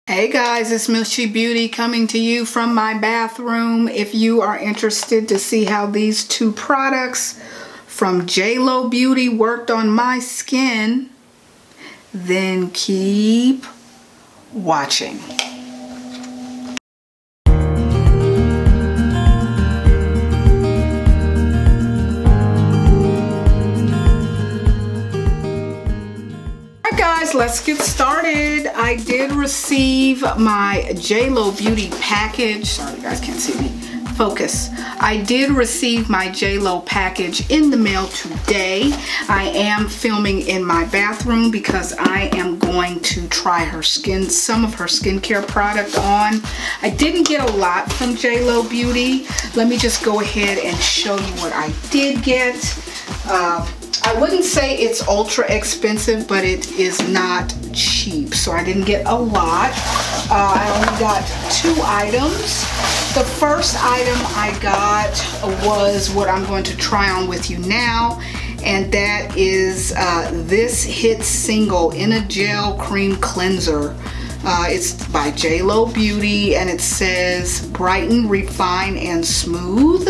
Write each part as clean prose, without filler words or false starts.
Hey guys, it's Mishy Beauty coming to you from my bathroom. If you are interested to see how these two products from JLo Beauty worked on my skin, then keep watching. Guys, let's get started. I did receive my JLo Beauty package. Sorry, you guys can't see me. Focus. I did receive my JLo package in the mail today. I am filming in my bathroom because I am going to try some of her skincare product on. I didn't get a lot from JLo Beauty. Let me just go ahead and show you what I did get. I wouldn't say it's ultra expensive, but it is not cheap. So I didn't get a lot. I only got 2 items. The first item I got was what I'm going to try on with you now, and that is this Hit Single in a Gel Cream Cleanser. It's by JLo Beauty, and it says brighten, refine, and smooth.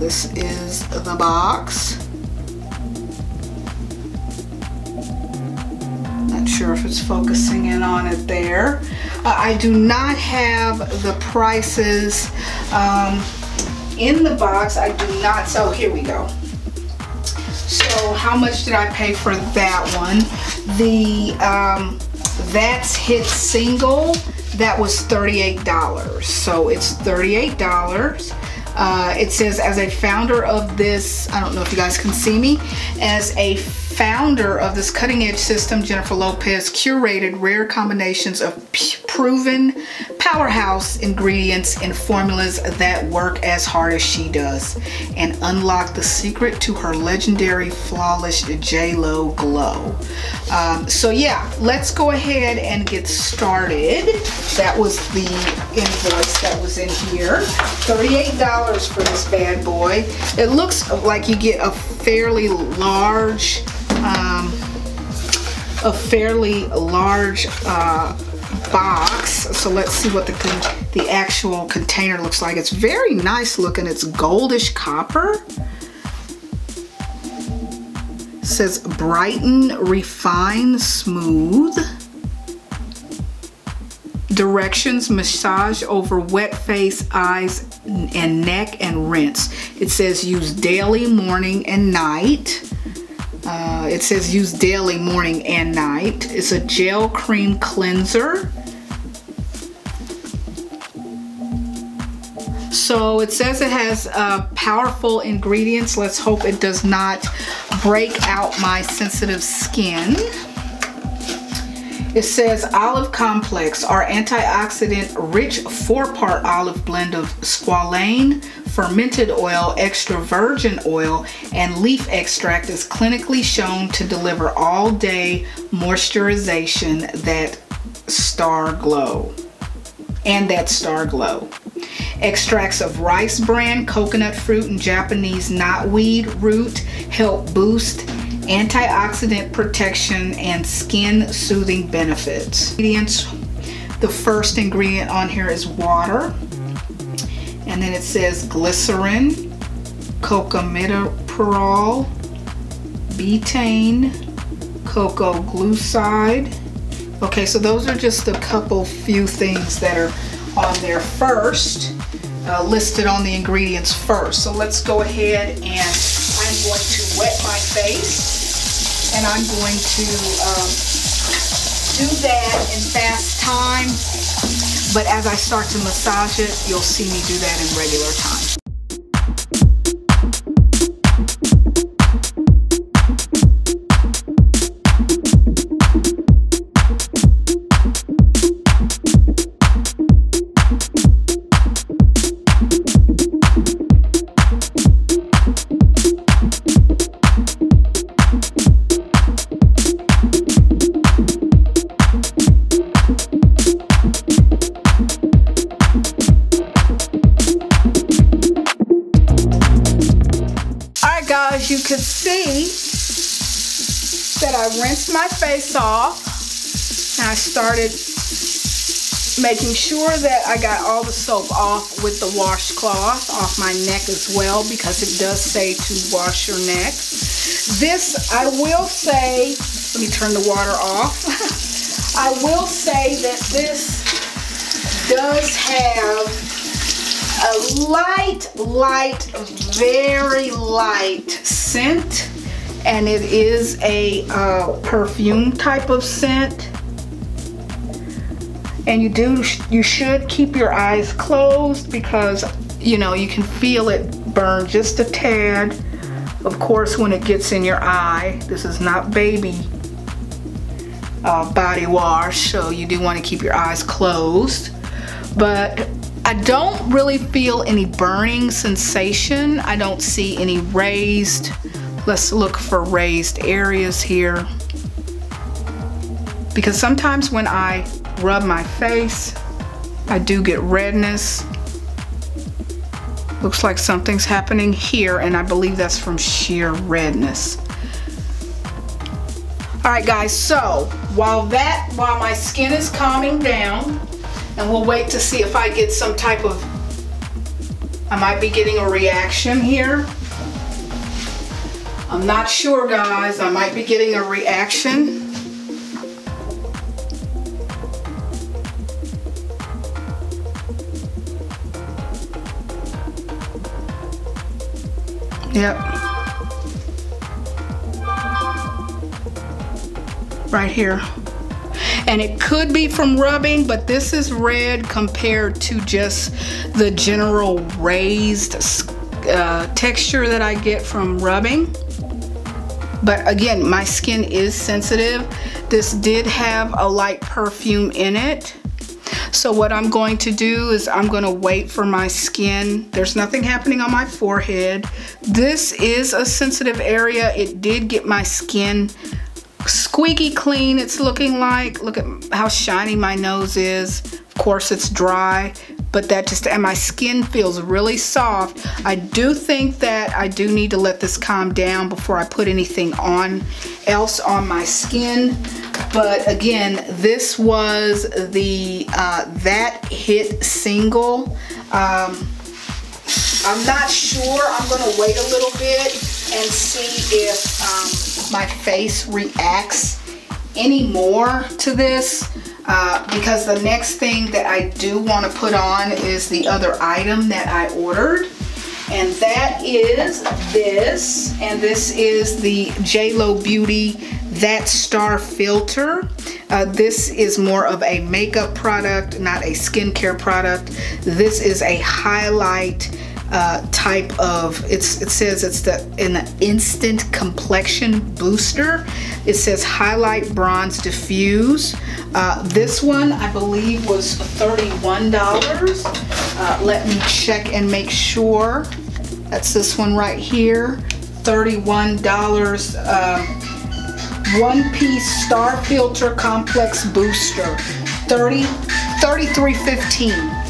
This is the box. Not sure if it's focusing in on it there. I do not have the prices in the box. I do not. So here we go. So how much did I pay for that one? The That's Hit Single, that was $38. So it's $38. It says, as a founder of this, I don't know if you guys can see me, as a founder of this cutting edge system, Jennifer Lopez curated rare combinations of proven powerhouse ingredients and formulas that work as hard as she does and unlock the secret to her legendary flawless JLo glow. So yeah, let's go ahead and get started. That was the invoice that was in here. $38 for this bad boy. It looks like you get a fairly large box. So let's see what the actual container looks like. It's very nice looking. It's goldish copper. It says brighten, refine, smooth. Directions: massage over wet face, eyes, and neck, and rinse. It says use daily, morning, and night. It says use daily, morning, and night. It's a gel cream cleanser. So it says it has powerful ingredients. Let's hope it does not break out my sensitive skin. It says olive complex, our antioxidant rich 4-part olive blend of squalane, fermented oil, extra virgin oil, and leaf extract is clinically shown to deliver all day moisturization that star glow. Extracts of rice bran, coconut fruit, and Japanese knotweed root help boost antioxidant protection and skin soothing benefits. Ingredients: the first ingredient on here is water, and then it says glycerin, cocamidopropyl, betaine, cocoa glucide. Okay, so those are just a few things that are on there first, listed on the ingredients first. So let's go ahead, and I'm going to wet my face, and I'm going to do that in fast time, but as I start to massage it, you'll see me do that in regular time. As you can see that I rinsed my face off, I started making sure that I got all the soap off with the washcloth off my neck as well, because it does say to wash your neck. This, I will say, let me turn the water off. I will say that this does have a light, very light scent, and it is a perfume type of scent. And you should keep your eyes closed, because you know you can feel it burn just a tad. Of course, when it gets in your eye, this is not baby body wash, so you do want to keep your eyes closed. But I don't really feel any burning sensation. I don't see any raised. Let's look for raised areas here, because sometimes when I rub my face, I do get redness. Looks like something's happening here, and I believe that's from sheer redness. All right, guys, so while my skin is calming down, and we'll wait to see if I get some type of, I might be getting a reaction here. I'm not sure, guys. I might be getting a reaction. Yep. Right here. And it could be from rubbing, but this is red compared to just the general raised texture that I get from rubbing. But again, my skin is sensitive. This did have a light perfume in it. So what I'm going to do is I'm going to wait for my skin. There's nothing happening on my forehead. This is a sensitive area. It did get my skin squeaky clean, it's looking like. Look at how shiny my nose is. Of course, it's dry, but that just, and my skin feels really soft. I do think that I do need to let this calm down before I put anything else on my skin. But again, this was the That Hit single. I'm not sure. I'm going to wait a little bit and see if my face reacts any more to this, because the next thing that I do want to put on is the other item that I ordered, and that is this. And this is the JLo Beauty That Star Filter. This is more of a makeup product, not a skincare product. This is a highlight type of, it says it's an instant complexion booster. It says highlight, bronze, diffuse. This one I believe was $31. Let me check and make sure. That's this one right here, $31. One piece Star Filter Complex Booster, $33.15.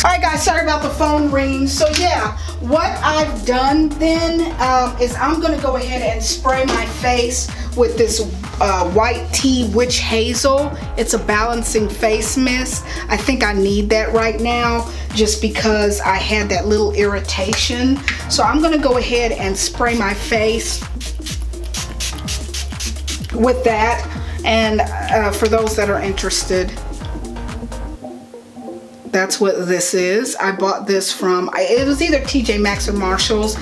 Alright guys, sorry about the phone ringing. So yeah, what I've done then is I'm going to go ahead and spray my face with this white tea witch hazel. It's a balancing face mist. I think I need that right now just because I had that little irritation. So I'm going to go ahead and spray my face with that. And for those that are interested, that's what this is. I bought this from, it was either TJ Maxx or Marshall's.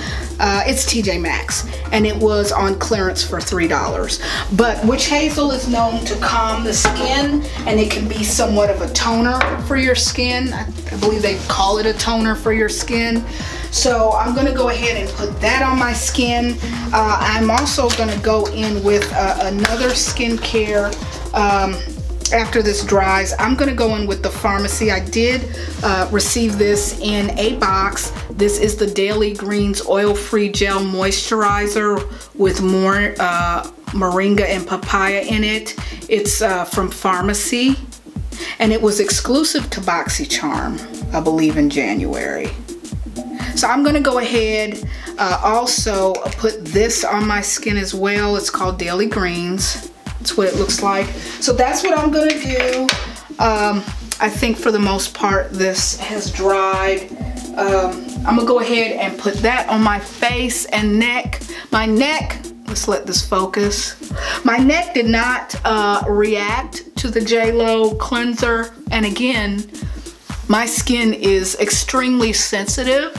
It's TJ Maxx, and it was on clearance for $3. But witch hazel is known to calm the skin, and it can be somewhat of a toner for your skin. I believe they call it a toner for your skin. So I'm gonna go ahead and put that on my skin. I'm also gonna go in with another skincare. After this dries, I'm gonna go in with the Pharmacy. I did receive this in a box. This is the Daily Greens Oil-Free Gel Moisturizer with more moringa and papaya in it. It's from Pharmacy, and it was exclusive to BoxyCharm, I believe, in January. So I'm gonna go ahead also put this on my skin as well. It's called Daily Greens. That's what it looks like. So that's what I'm gonna do. I think for the most part this has dried. I'm gonna go ahead and put that on my face and neck. My neck, let's let this focus. My neck did not react to the JLo cleanser. And again, my skin is extremely sensitive.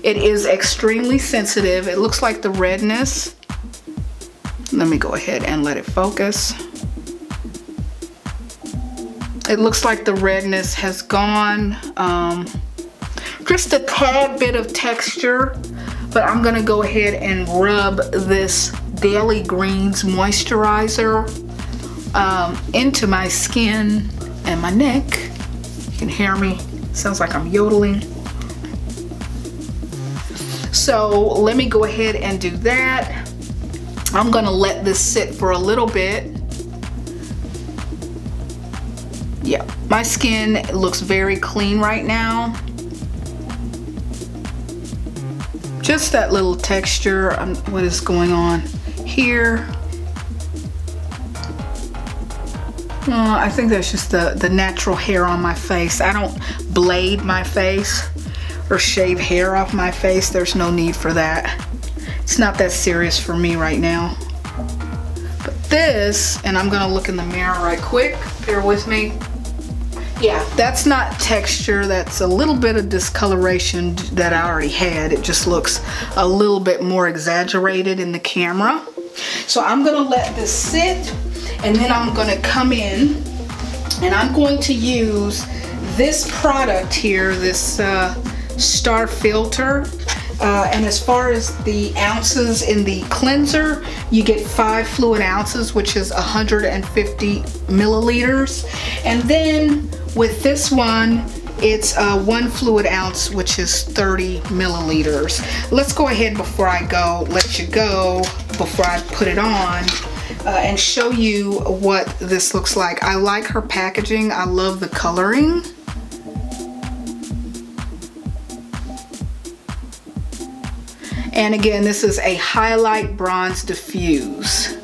It is extremely sensitive. It looks like the redness. Let me go ahead and let it focus. It looks like the redness has gone. Just a tad bit of texture, but I'm gonna go ahead and rub this Daily Greens moisturizer into my skin and my neck. You can hear me, sounds like I'm yodeling. So let me go ahead and do that. I'm gonna let this sit for a little bit. Yeah, my skin looks very clean right now. Just that little texture, what is going on here? I think that's just the natural hair on my face. I don't blade my face or shave hair off my face. There's no need for that. It's not that serious for me right now. But this, and I'm gonna look in the mirror right quick, bear with me. Yeah, that's not texture, that's a little bit of discoloration that I already had. It just looks a little bit more exaggerated in the camera. So I'm gonna let this sit, and then I'm gonna come in and I'm going to use this product here, this Star Filter. And as far as the ounces in the cleanser, you get 5 fluid ounces, which is 150 milliliters. And then with this one, it's 1 fluid ounce, which is 30 milliliters. Let's go ahead before I go, let you go, before I put it on, and show you what this looks like. I like her packaging. I love the coloring. And again, this is a highlight bronze diffuse.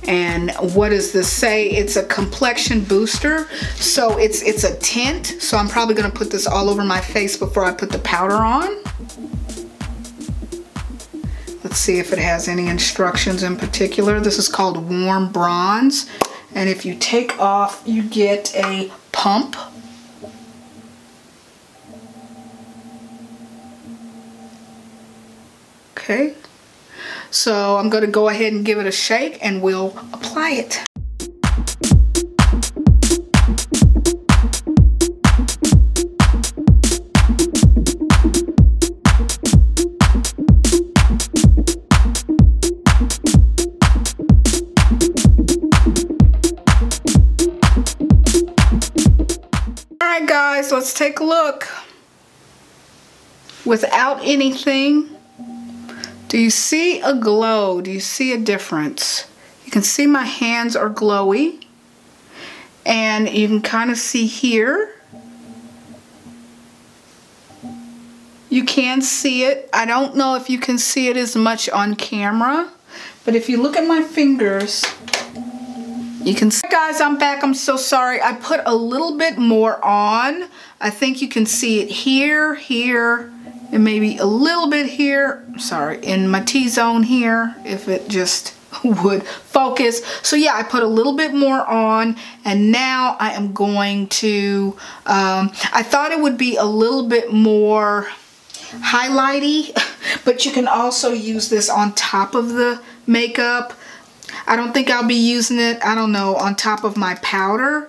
And what does this say? It's a complexion booster. So it's a tint. So I'm probably gonna put this all over my face before I put the powder on. Let's see if it has any instructions in particular. This is called Warm Bronze. And if you take off, you get a pump. Okay, so I'm going to go ahead and give it a shake and we'll apply it. All right, guys, let's take a look. Without anything, do you see a glow? Do you see a difference? You can see my hands are glowy, and you can kind of see here. You can see it. I don't know if you can see it as much on camera, but if you look at my fingers, you can see. Guys, I'm back. I'm so sorry. I put a little bit more on. I think you can see it here, here, and maybe a little bit here, sorry, in my T-zone here, if it just would focus. So yeah, I put a little bit more on, and now I am going to, I thought it would be a little bit more highlighty, but you can also use this on top of the makeup. I don't think I'll be using it, I don't know, on top of my powder.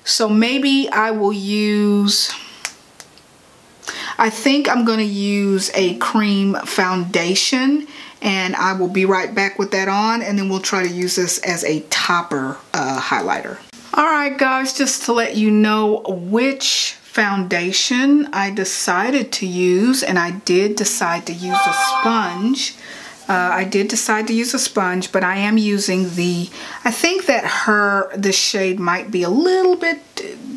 So maybe I will use, I think I'm going to use a cream foundation, and I will be right back with that on, and then we'll try to use this as a topper highlighter. Alright guys, just to let you know which foundation I decided to use, and I did decide to use a sponge. But I am using the, I think that this shade might be a little bit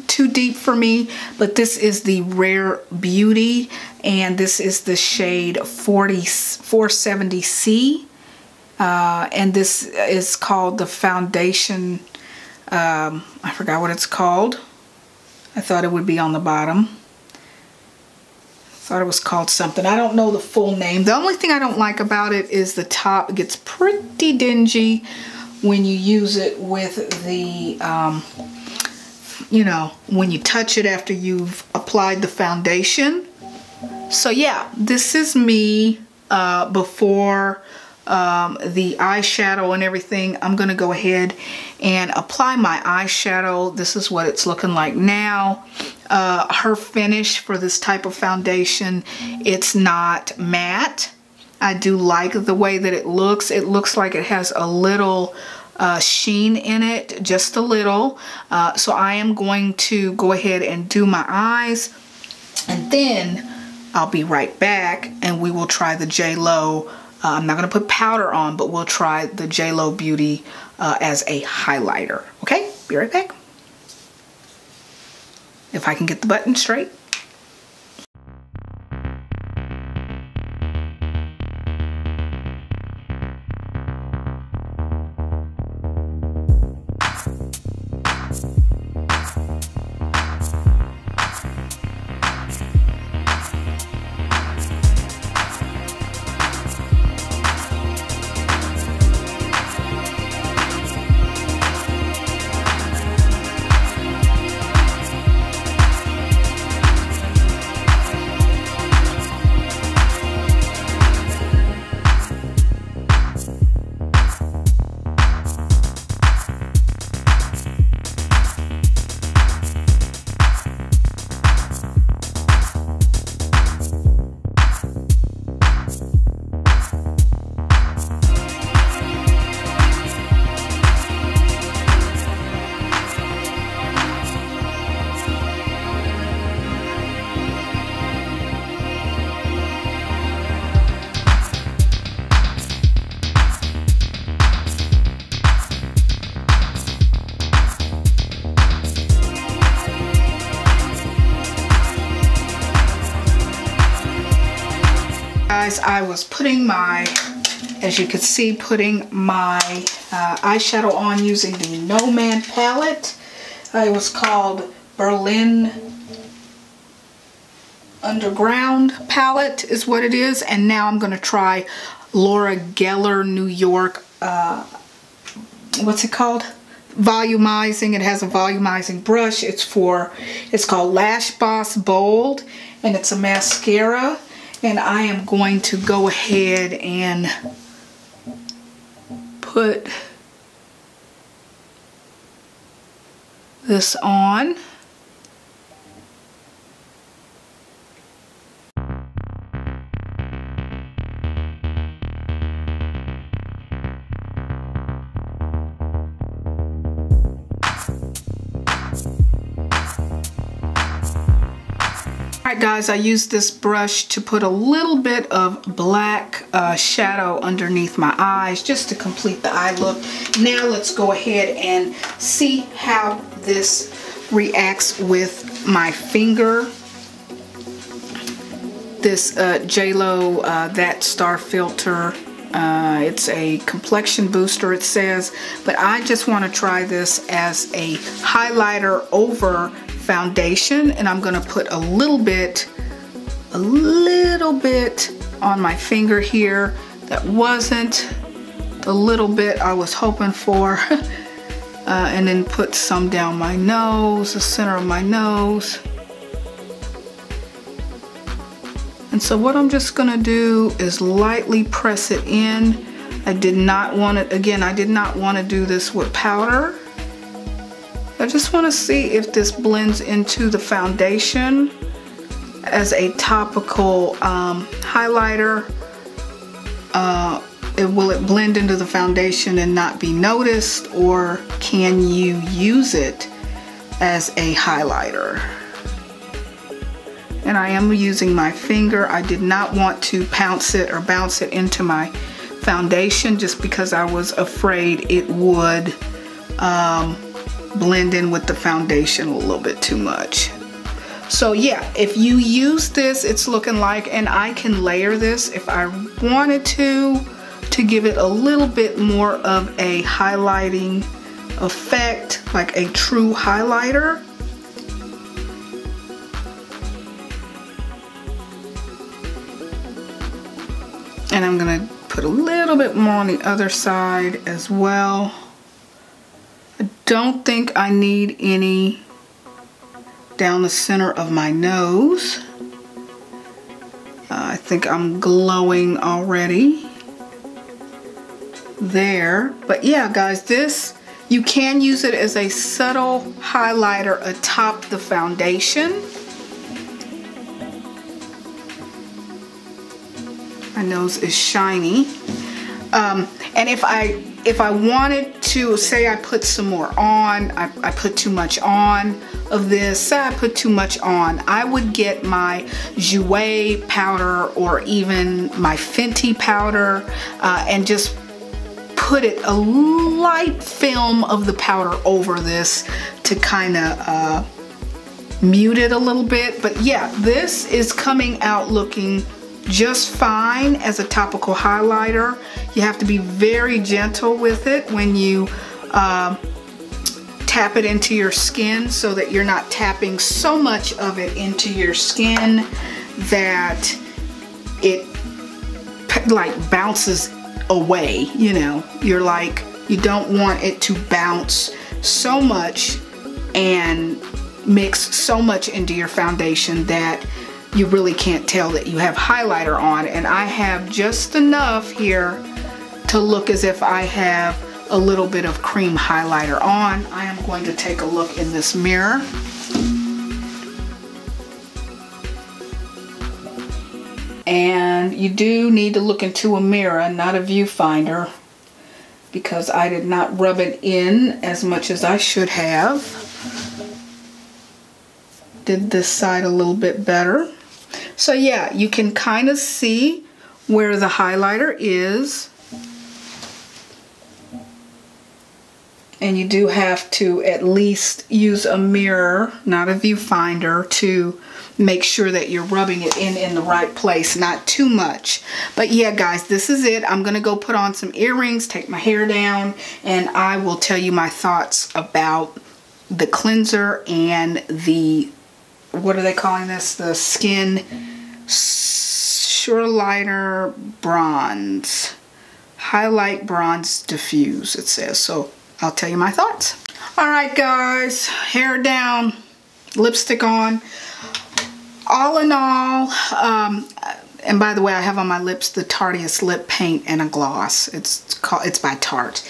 too deep for me, but this is the Rare Beauty, and this is the shade 470C. And this is called the foundation. I forgot what it's called. I thought it would be on the bottom. Thought it was called something. I don't know the full name. The only thing I don't like about it is the top. It gets pretty dingy when you use it with the, you know, when you touch it after you've applied the foundation. So yeah, this is me before the eyeshadow and everything. I'm gonna go ahead and apply my eyeshadow. This is what it's looking like now. Her finish for this type of foundation, it's not matte. I do like the way that it looks. It looks like it has a little sheen in it, just a little. So I am going to go ahead and do my eyes, and then I'll be right back and we will try the JLo. I'm not going to put powder on, but we'll try the JLo Beauty as a highlighter. Okay, be right back. If I can get the button straight. Guys, I was putting my, as you can see, putting my eyeshadow on using the No Man palette. It was called Berlin Underground palette is what it is. And now I'm going to try Laura Geller New York, what's it called? Volumizing. It has a volumizing brush. It's called Lash Boss Bold, and it's a mascara. And I am going to go ahead and put this on. Alright guys, I used this brush to put a little bit of black shadow underneath my eyes just to complete the eye look. Now let's go ahead and see how this reacts with my finger. This JLo That Star Filter. It's a complexion booster, it says, but I just want to try this as a highlighter over foundation, and I'm going to put a little bit on my finger here. That wasn't the little bit I was hoping for. And then put some down my nose, the center of my nose. And so what I'm just going to do is lightly press it in. I did not want it, again, I did not want to do this with powder. I just want to see if this blends into the foundation as a topical highlighter. Will it blend into the foundation and not be noticed, or can you use it as a highlighter? And I am using my finger. I did not want to pounce it or bounce it into my foundation just because I was afraid it would blend in with the foundation a little bit too much. So yeah, if you use this, it's looking like, and I can layer this if I wanted to to give it a little bit more of a highlighting effect, like a true highlighter. And I'm gonna put a little bit more on the other side as well. I don't think I need any down the center of my nose. I think I'm glowing already there. But yeah, guys, this, you can use it as a subtle highlighter atop the foundation. My nose is shiny. And if I wanted to, say I put some more on, I put too much on of this, say I put too much on, I would get my JLo powder or even my Fenty powder and just put it a light film of the powder over this to kind of mute it a little bit. But yeah, this is coming out looking just fine as a topical highlighter. You have to be very gentle with it when you tap it into your skin, so that you're not tapping so much of it into your skin that it like bounces away, you know. You're like, you don't want it to bounce so much and mix so much into your foundation that you really can't tell that you have highlighter on. And I have just enough here to look as if I have a little bit of cream highlighter on. I am going to take a look in this mirror. And you do need to look into a mirror, not a viewfinder, because I did not rub it in as much as I should have. Did this side a little bit better. So yeah, you can kind of see where the highlighter is. And you do have to at least use a mirror, not a viewfinder, to make sure that you're rubbing it in the right place, not too much. But yeah, guys, this is it. I'm gonna go put on some earrings, take my hair down, and I will tell you my thoughts about the cleanser and the, what are they calling this? The Skin Sureliner Bronze. Highlight Bronze Diffuse, it says. So I'll tell you my thoughts. All right, guys, hair down, lipstick on. All in all, and by the way, I have on my lips the Tarteist lip paint and a gloss. It's by Tarte.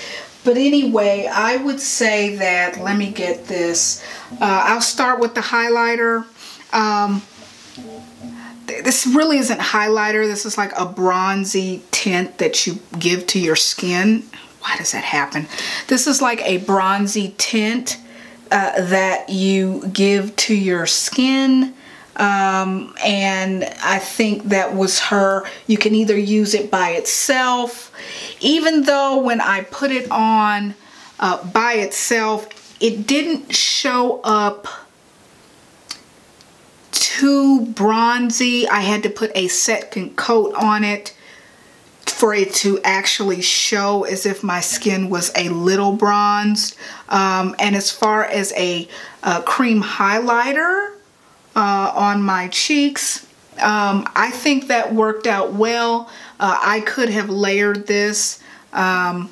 But anyway, I would say that, let me get this. I'll start with the highlighter. This really isn't highlighter. This is like a bronzy tint that you give to your skin. Why does that happen? This is like a bronzy tint that you give to your skin. And I think that was her. You can either use it by itself, even though when I put it on by itself, it didn't show up too bronzy. I had to put a second coat on it for it to actually show as if my skin was a little bronzed. And as far as a cream highlighter on my cheeks, I think that worked out well. I could have layered this, but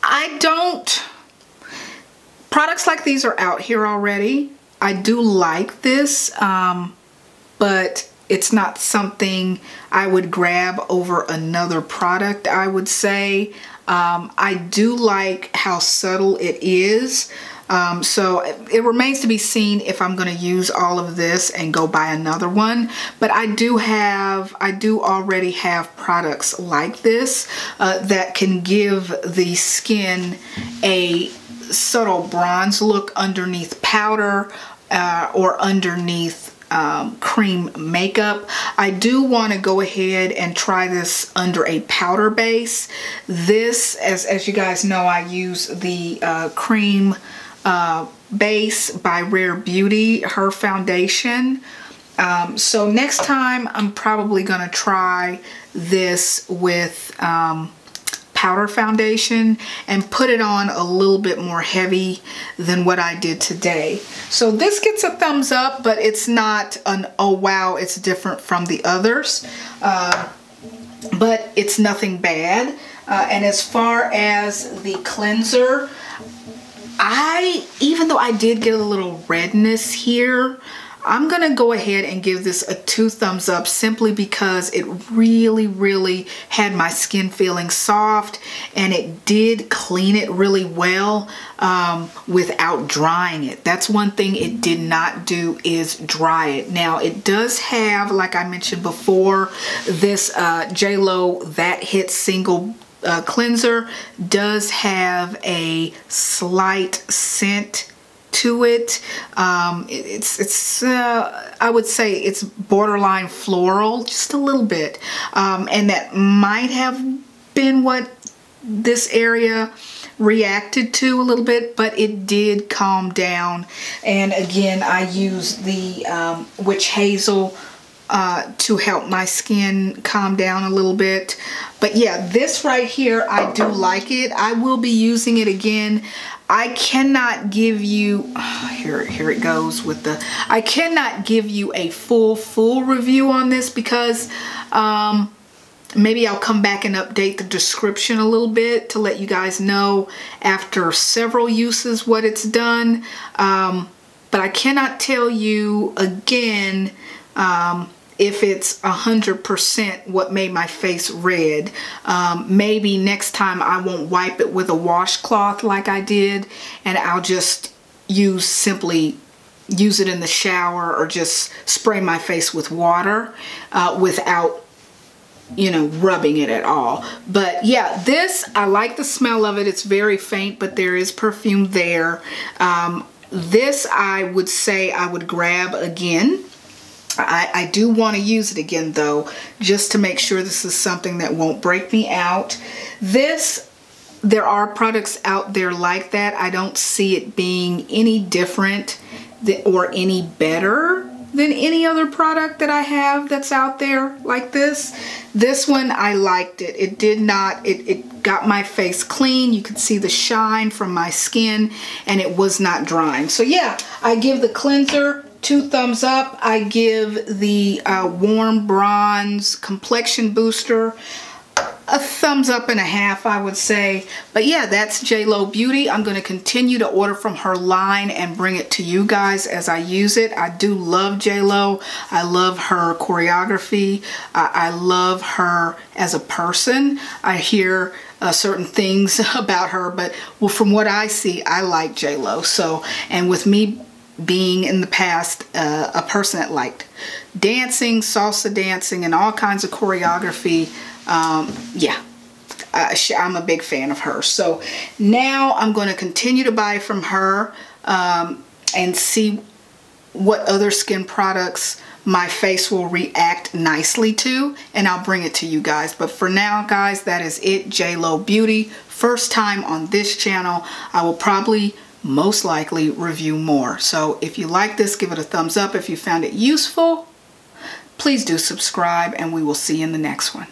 I don't. Products like these are out here already. I do like this, but it's not something I would grab over another product, I would say. I do like how subtle it is. So it remains to be seen if I'm going to use all of this and go buy another one. But I do already have products like this that can give the skin a subtle bronze look underneath powder or underneath cream makeup. I do want to go ahead and try this under a powder base. This, as you guys know, I use the cream base by Rare Beauty, her foundation. So next time I'm probably gonna try this with powder foundation and put it on a little bit more heavy than what I did today. So this gets a thumbs up, but it's not an oh wow, it's different from the others, but it's nothing bad. And as far as the cleanser, even though I did get a little redness here, I'm gonna go ahead and give this a 2 thumbs up simply because it really had my skin feeling soft, and it did clean it really well without drying it. That's one thing it did not do, is dry it. Now it does have, like I mentioned before, this JLo That Hit Single cleanser does have a slight scent to it. It's I would say it's borderline floral, just a little bit, and that might have been what this area reacted to a little bit, but it did calm down. And again, I used the witch hazel to help my skin calm down a little bit. But yeah, this right here, I do like it. I will be using it again. I cannot give you, here it goes with the, I cannot give you a full review on this because maybe I'll come back and update the description a little bit to let you guys know after several uses what it's done. But I cannot tell you again if it's 100% what made my face red. Maybe next time I won't wipe it with a washcloth like I did, and I'll just simply use it in the shower or just spray my face with water without, you know, rubbing it at all. But yeah, this, I like the smell of it. It's very faint, but there is perfume there. This I would say I would grab again. I do want to use it again though, just to make sure this is something that won't break me out. There are products out there like that. I don't see it being any different or any better than any other product that I have that's out there like this. This one, I liked it. It did not, it got my face clean. You could see the shine from my skin, and it was not drying. So yeah, I give the cleanser 2 thumbs up. I give the Warm Bronze Complexion Booster a 1.5 thumbs up, I would say. But yeah, that's JLo Beauty. I'm going to continue to order from her line and bring it to you guys as I use it. I do love JLo. I love her choreography. I love her as a person. I hear certain things about her, but well, from what I see, I like JLo. So, and with me being in the past a person that liked dancing, salsa dancing, and all kinds of choreography, yeah, I'm a big fan of her. So now I'm going to continue to buy from her and see what other skin products my face will react nicely to, and I'll bring it to you guys. But for now, guys, that is it. JLo Beauty, first time on this channel. I will probably most likely review more. So if you like this, give it a thumbs up. If you found it useful, please do subscribe, and we will see you in the next one.